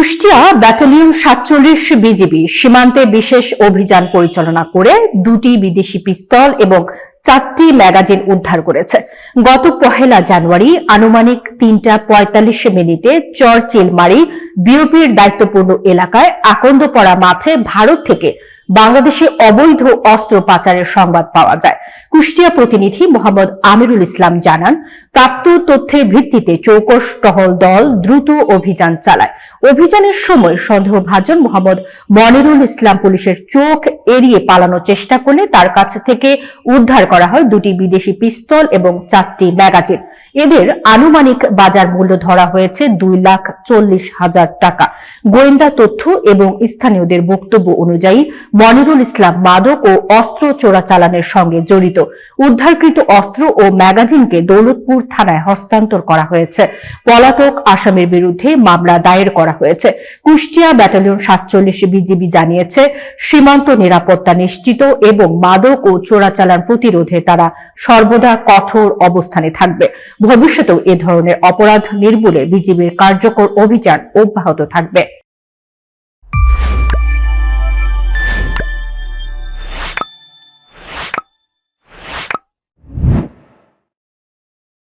Kushtia battalion ৪৭ BGB সীমান্তে বিশেষ অভিযান পরিচালনা করে ২টি বিদেশি পিস্তল এবং ৪টি ম্যাগাজিন উদ্ধার করেছে। গত ১ জানুয়ারি আনুমানিক ৩টা ৪৫ চরচিলমারি বিওপির দায়িত্বপূর্ণ এলাকায় আকন্দপাড়া মাঠে ভারত থেকে বাংলাদেশে অবৈধ অস্ত্র পাচারের সংবাদ পাওয়া যায়। কুষ্টিয়া প্রতিনিধি মোহাম্মদ আমিরুল ইসলাম জানান, প্রাপ্ত তথ্যের ভিত্তিতে চৌকস টহল দল দ্রুত অভিযান চালায়। অভিযানের সময় সন্দেহভাজন মোহাম্মদ মনিরুল ইসলাম পুলিশের চোখ এড়িয়ে পালানোর চেষ্টা করলে তার কাছ থেকে উদ্ধার করা হয় ২টি বিদেশি পিস্তল এবং ৪টি ম্যাগাজিন। এদের আনুমানিক বাজার মূল্য ধরা হয়েছে ২,৪০,০০০ টাকা। গোয়েন্দা তথ্য এবং স্থানীয়দের বক্তব্য অনুযায়ী মনিরুল ইসলাম মাদক ও অস্ত্র চোরাচালানের সঙ্গে জড়িত। উদ্ধারকৃত অস্ত্র ও ম্যাগাজিনকে দৌলতপুর থানায় হস্তান্তর করা হয়েছে। পলাতক আসামির বিরুদ্ধে মামলা দায়ের করা হয়েছে। কুষ্টিয়া ব্যাটালিয়ন ৪৭ বিজিবি জানিয়েছে, সীমান্ত নিরাপত্তা নিশ্চিত এবং মাদক ও চোরাচালান প্রতিরোধে তারা সর্বদা কঠোর অবস্থানে থাকবে। ভবিষ্যতেও এ ধরনের অপরাধ নির্মূলে বিজিবির কার্যকর অভিযান অব্যাহত থাকবে।